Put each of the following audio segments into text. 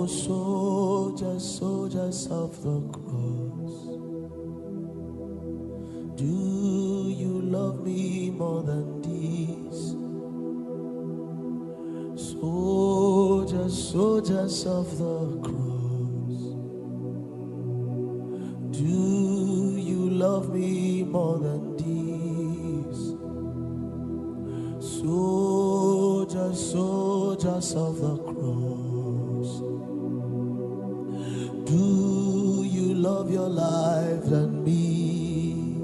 Oh, soldiers, soldiers of the cross, do you love me more than this? Soldiers, soldiers of the cross, do you love me more than this? Soldiers, soldiers of the cross, do you love your life than me?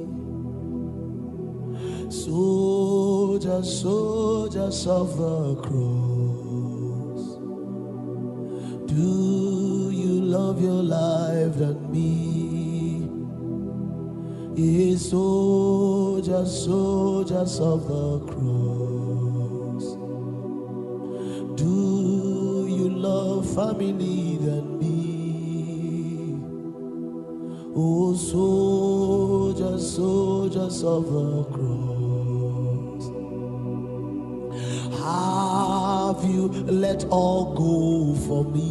Soldiers, soldiers of the cross, do you love your life than me? Yes, soldiers, soldiers of the cross, do you love family than me? Oh, soldiers, soldiers of the cross, have you let all go for me?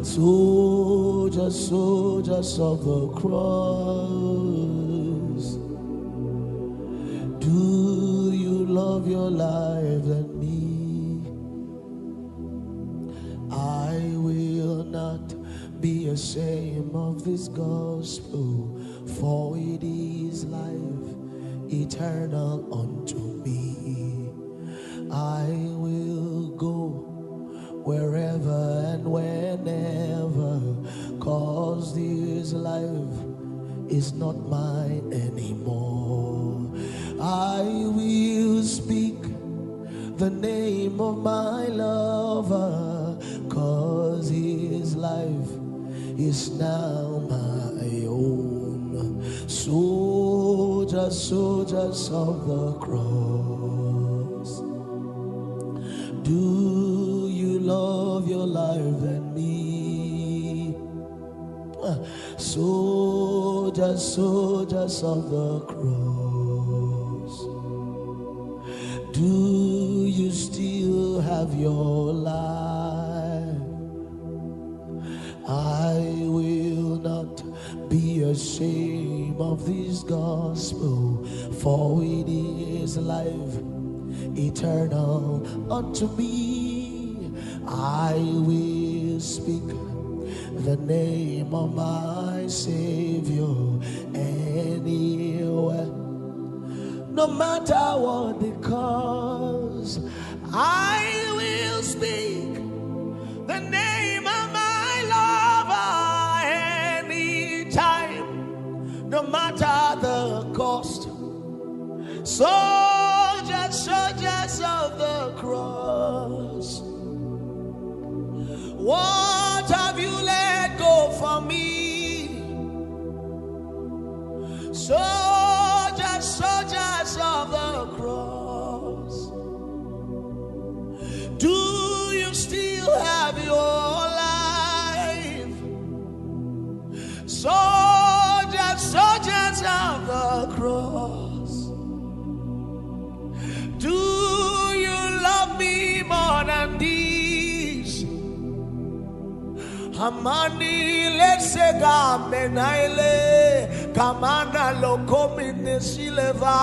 Soldiers, soldiers of the cross, do you love your life than me? I will not be ashamed of this gospel, for it is life eternal unto me. I will go wherever and whenever, 'cause this life is not mine anymore. I will speak the name of my lover, 'cause his life is now my own. Soldiers, soldiers of the cross, do you love your life than me? Soldiers, soldiers of the cross, do you still have your life? I will not be ashamed of this gospel, for it is life eternal unto me. I will speak the name of my Savior anywhere, no matter what the cause. I will speak the name of my lover anytime, no matter the cost. Soldiers, soldiers of the cross, what have you let go for me? Soldiers, soldiers of the cross, do you still have your life? Soldiers, soldiers of the cross, do you love me more than this? Amani lese gamenaile kamana lokomine sileva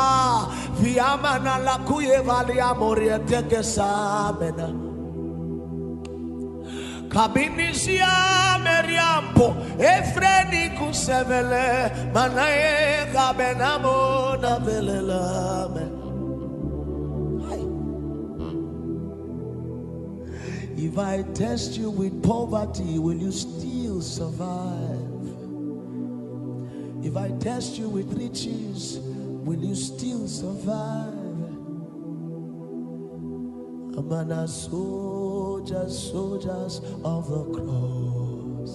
viamana lakuye vali amoriete gesamena kabinisia meriampo efreni kusevele manaye kabenamo na velelame. If I test you with poverty, will you still survive? If I test you with riches, will you still survive? Amana soldiers, soldiers of the cross,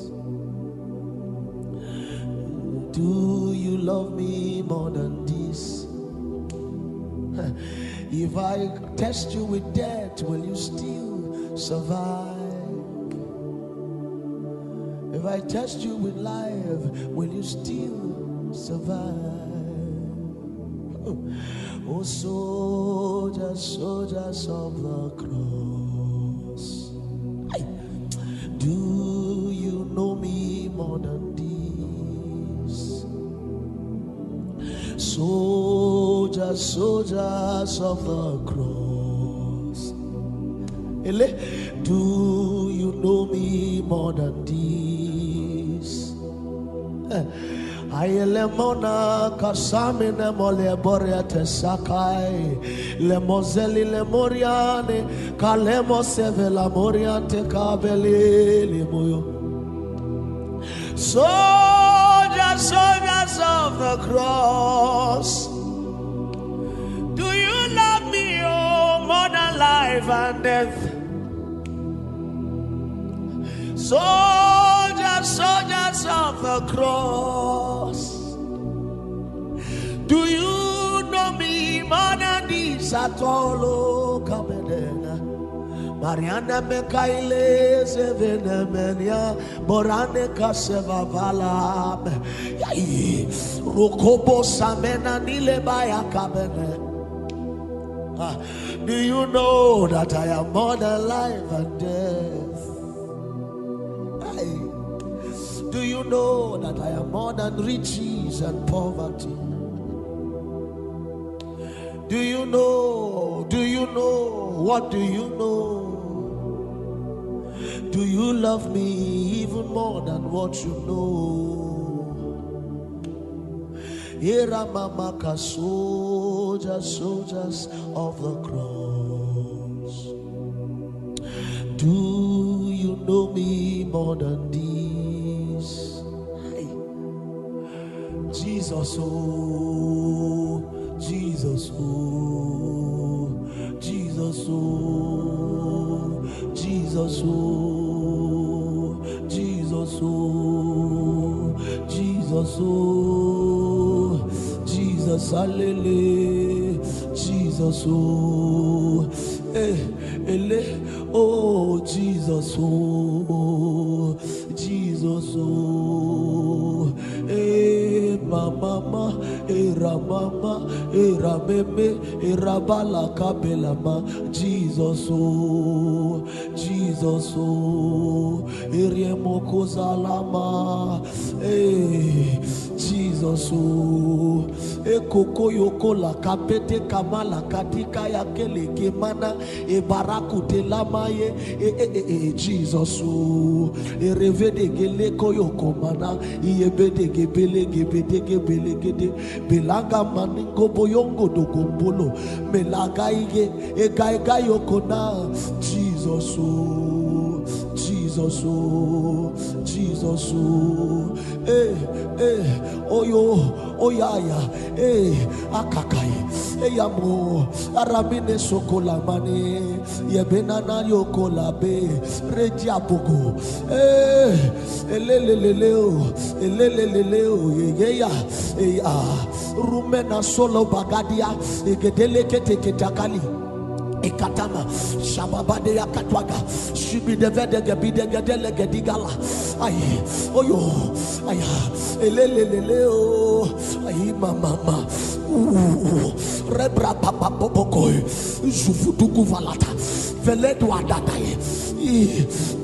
do you love me more than this? If I test you with death, will you still survive? If I test you with life, will you still survive? Oh, soldiers, soldiers of the cross, Aye. Do you know me more than this? Soldiers, soldiers of the cross. Do you know me more than this? Ayelemona kasamine mole boria tesakai le mozeli le moriane kalemo sevela moriante kabeli le moyo. Soldiers, soldiers of the cross, do you love me, oh, more than life and death? Soldiers, soldiers of the cross, do you know me more than this at all? Oh, Kabedena, Mariana Mekaile, Sevenemenia, Borane Kaseva Valam, Rokobo Samena Nilebaya Kabene. Do you know that I am more than life and death? Do you know that I am more than riches and poverty? Do you know? Do you know? What do you know? Do you love me even more than what you know? Here Mamaka, soldiers, soldiers of the cross. Do you know me more than this? Jesus, oh, Jesus, oh, Jesus, oh, Jesus, oh, Jesus, oh, Jesus, oh, Jesus, hallelujah, Jesus, oh, oh, Jesus, oh, Jesus, oh, mama, mama, meme, bala kabelama, Jesus, oh, Jesus, oh, eriemoko zalama, Jesus, oh, koko yoko la kapete kamala katika ya kele kemana, baraku te lamaye, Jesus, oh, revede gele koyoko mana, yebede gebele gebede gebele gede, belaga maningo boyongo dogombolo, melaga ige, egaiga yoko na, Jesus, oh, Jesus, oh, Jesus, oh, oyo, oyaya, akakai, yamo, aramine sokola mane, yebenana yokola be, rejiabogo, eleleleleo, yeya, rumena solo bagadia, egedeleke teketakali. Ekatama shababade yakatwaga shibi devede gebide gedele gedigala aye oyo aya elelelele o ayi mama rebra papa popoko zufutuku valata veledu adataye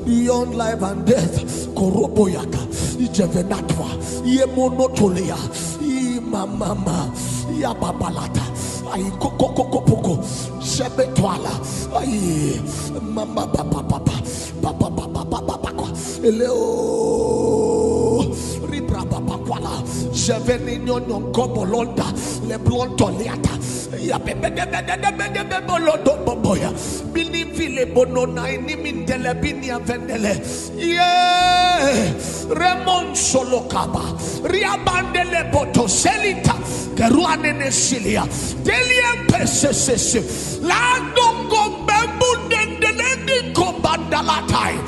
beyond life and death koroboyaka ijevenatwa yemonotolea mama ya babalata ay kokokokopoko sebetwala ay mama papa eleo ribra papa kwala jeveni nyono kobolonda le blonto liata ya bebe bolodo boboya bini vile bonona ini mindele bini avendele remon solokaba riabandele boto selita keruane nesilia deliem pesese landongo bembundendele kobandalatai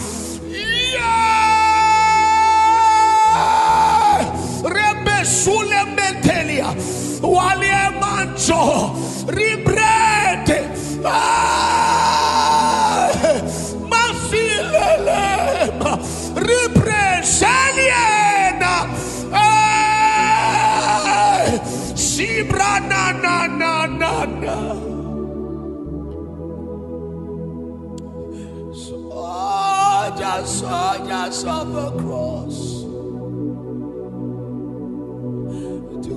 rebe sule mentelia walie mancho ribrete masilelema ripreseliena sibra na are soldiers of the cross. Do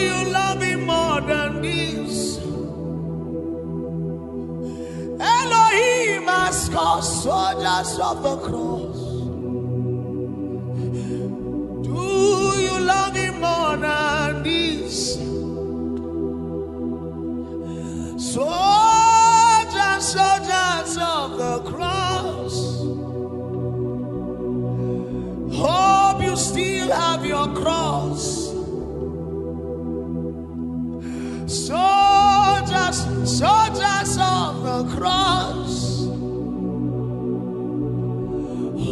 you love him more than this? Elohim has called soldiers of the cross. Do you love him more than this? Soldiers, soldiers of the cross. Hope you still have your cross. Soldiers, soldiers of the cross.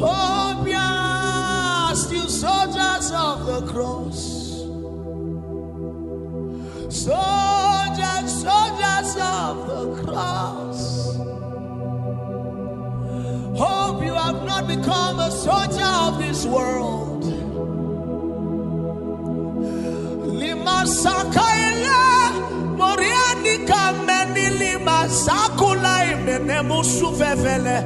Hope you are still soldiers of the cross. Soldiers, soldiers of the cross. Hope you have not become a soldier of this world. Lima Sakaila Moriani Kameni Lima Sakula Imenemu Sufefele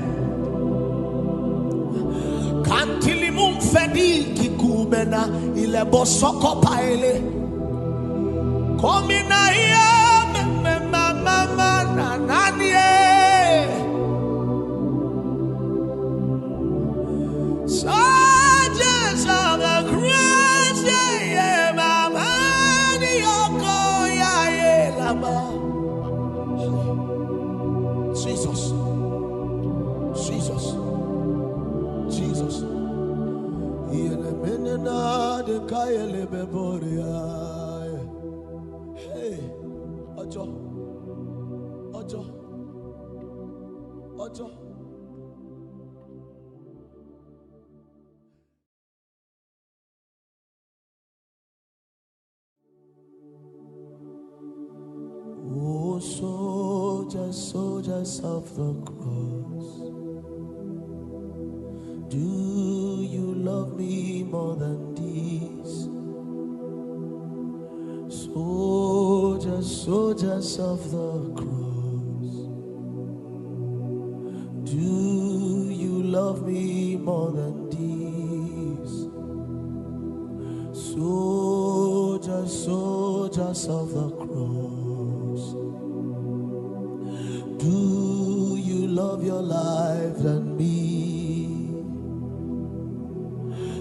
Kantilimum Fedi Kikubena Ilebo Soko Paele Komina Ia Mama Nananie Soldiers of the cross, yeah, Mama, Yoko, yeah, Lama. Jesus, Jesus, Jesus. Hey, Ojo, Ojo, Ojo. Oh, soldiers, soldiers of the cross, do you love me more than this? Soldiers, soldiers of the cross, do you love me more than this? Soldiers, soldiers of the cross, do you love your life than me?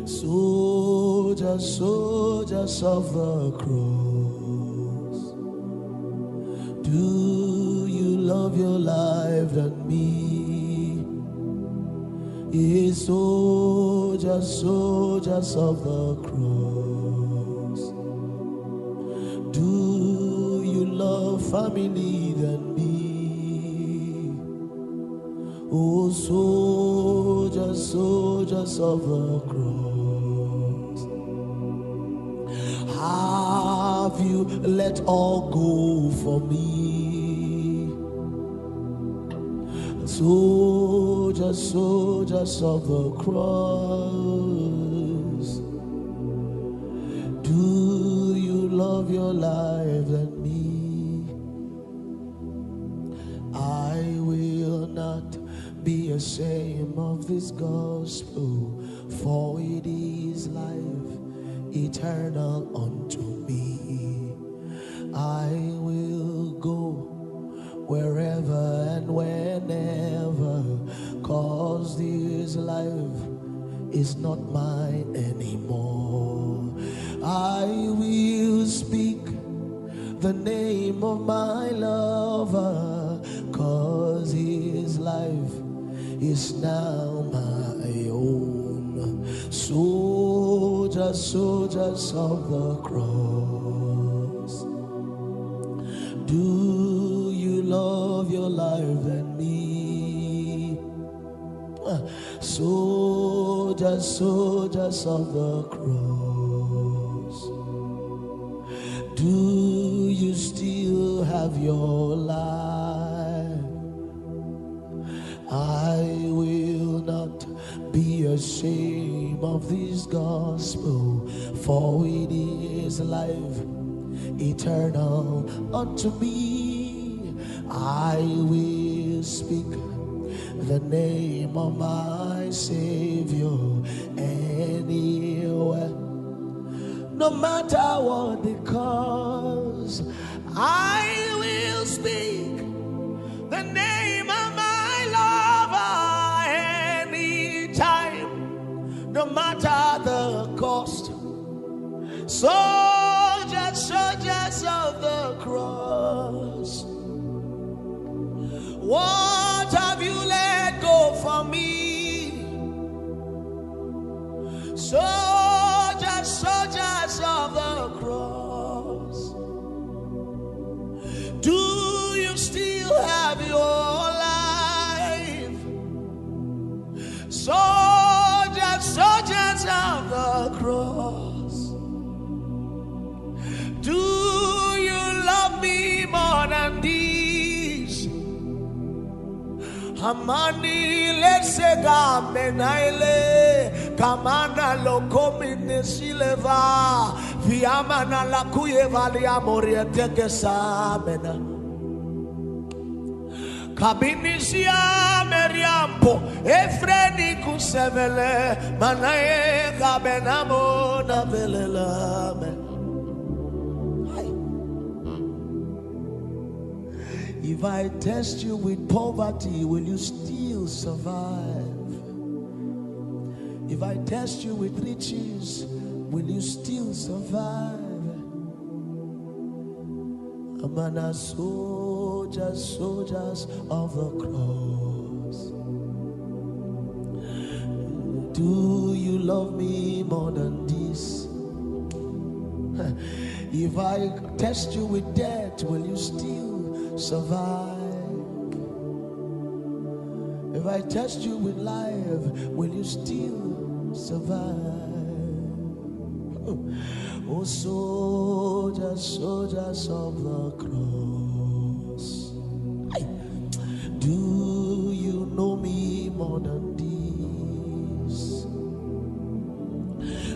Soldiers, soldiers of the cross, do you love your life than me? Yes, soldiers, soldiers of the cross, do you love family than me? Oh, soldiers, soldiers of the cross, have you let all go for me? Soldiers, soldiers of the cross, do you love your life than me? I will not be ashamed of this gospel, for it is life eternal unto me. I will go wherever and whenever, 'cause this life is not mine anymore. I will speak the name of my lover, 'cause his life is now my own. Soldiers, soldiers of the cross, do you love your life than me? Soldiers, soldiers of the cross, do you still have your life? I will not be ashamed of this gospel, for it is life eternal unto me. I will speak the name of my Savior anywhere. No matter what the cause, I will speak the name of my lover anytime, no matter the cost. Soldiers, soldiers of the cross, what have you let go for me? Soldiers, soldiers of the cross, do you still have your life? Soldiers, soldiers of the cross, do you love me more than these? Amani lese gamenaile kamana lokomine sileva viamana lakuye vali amoriete gesamena kabinisia meriampo efreni kusevele manaye kabenamo na velelame. If I test you with poverty, will you still survive? If I test you with riches, will you still survive? Among soldiers, soldiers of the cross, do you love me more than this? If I test you with death, will you still survive? If I test you with life, will you still survive? Oh, soldiers, soldiers of the cross, do you know me more than this?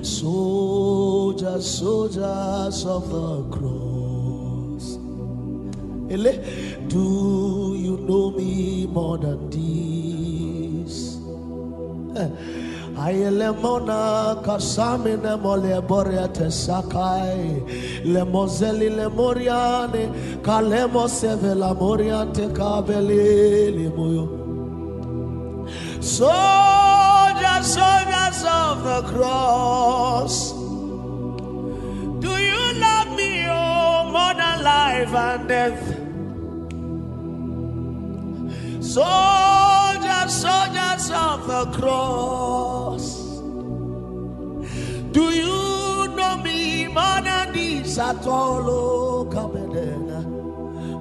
Soldiers, soldiers of the cross, do you know me more than this? Ayelemona kasamine mole boria tesakai le mozeli le moriane kalemo sevela moriante kabeli le moyo. Soldiers, soldiers of the cross, do you love me more than life and death? Soldiers, soldiers of the cross, do you know me more than this at all? Oh, Kabedena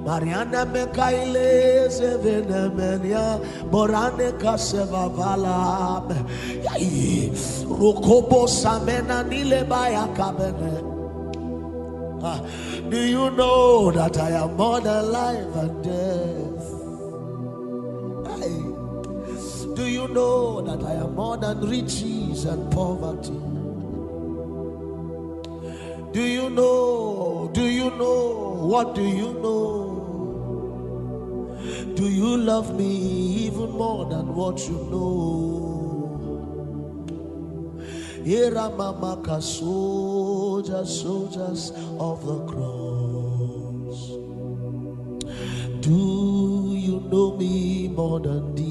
Mariana Mekaile Sevenemenia Borane Kaseva Valam Rokobo Samena Nilebaya Kabene. Do you know that I am more than life and death? Do you know that I am more than riches and poverty? Do you know? Do you know? What do you know? Do you love me even more than what you know? Era mamaka soldiers, soldiers of the cross, do you know me more than this?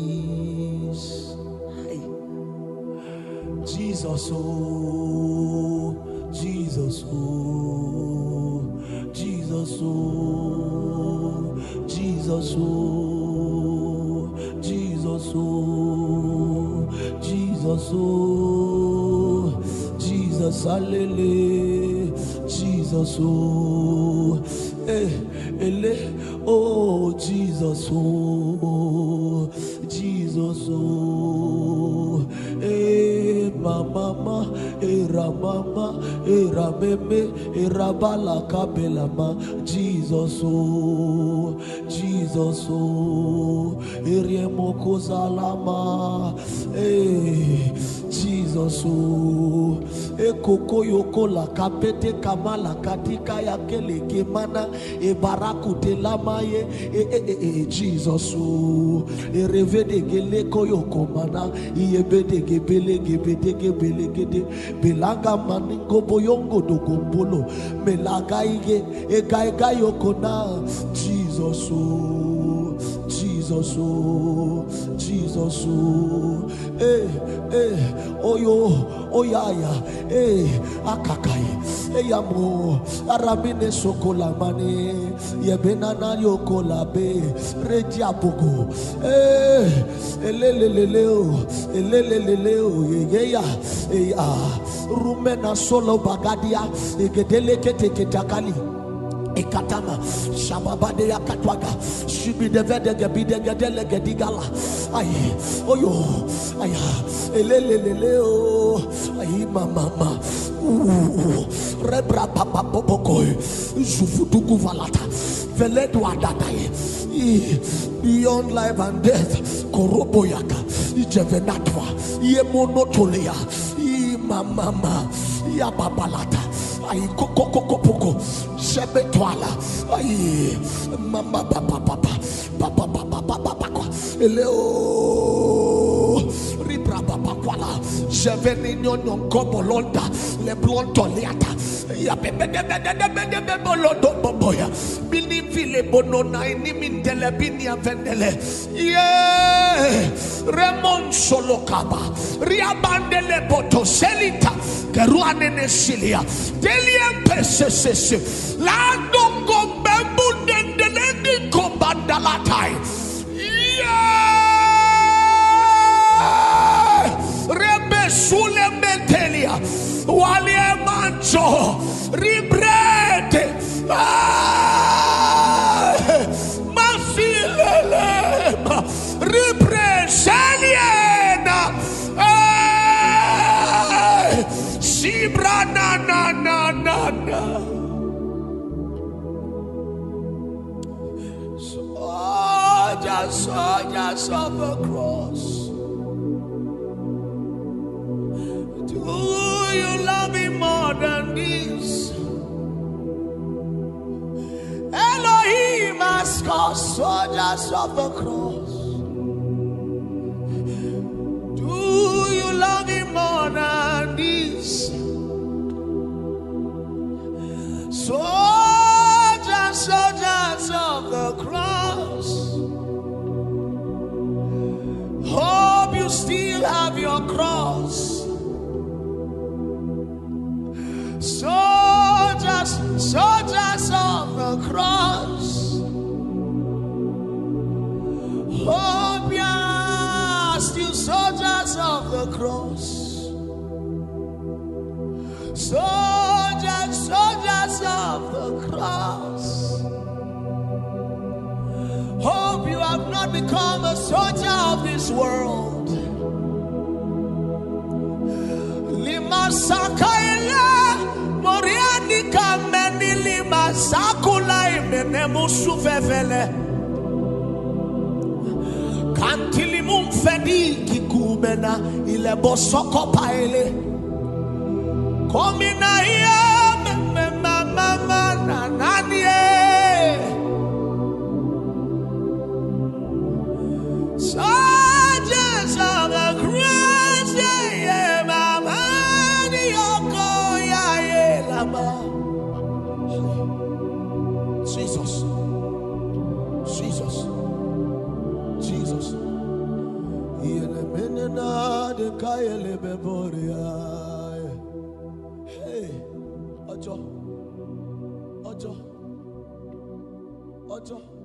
Jesus, oh, Jesus, oh, Jesus, oh, Jesus, oh, Jesus, oh, Jesus, oh, Jesus, hallelujah, Jesus, oh, oh, Jesus, oh, Jesus, oh, mama, mama, meme, bala kabelama, Jesus, oh, Jesus. Jesus, oh, Eriemoko Zalama, hey, Jesus, oh, Ekoko Yoko la kapete kamala katika ya kele kemana, e baraku te lamaye, Jesus, oh, Erevede geleko yoko mana, Iebede gebele gebede gebele gede, Belaga maningo boyongo dogombolo, Melaga ige, Egaiga yoko na, Jesus, oh, Jesus, oh, Jesus, oh, oyo, oyaya, akakai, yamo, aramine sokola mane, yebenana yokola be, rejiabugo, eleleleleo, yeya, rumena solo bagadia, egedeleke teketakali. Ekatama shababade yakatwaga shibi devede gebide gedele gedigala ay oyo aya elelelele o ay mama rebra papa popoko zufutuku valata veledu adataye beyond life and death koroboyaka ijevenatwa yemonotolea mama ya babalata ay kokokokopoko sebetwala ay mama papa eleo ribra papa kwala jeveninyo nkobo londa le blonto liata ya bebe bolodo boboya bini vile bonona ini mindele bini avendele remon solokaba riabandele boto selita keruane nesilia deliem pesese landongo bembu dendele kombandalatai rebe sule mentelia walie mancho ribrete masilelema ripreseliena sibra na soldiers of the cross, do you love him more than this? Elohim has called soldiers of the cross. Do you love him more than this? Soldiers of the cross, hope you still have your cross. Soldiers of the cross, hope you are still soldiers of the cross. Soldiers of the cross, hope you have not become a soldier of this world. Lima sakaila moriani kameni lima sakula imene musufefele kantili mumfedi kikubena ile bosoko paele komina hiya mama na nanie soldiers of the cross, yeah, mama, yoko, yeah, lama. Jesus. Hey, Ojo.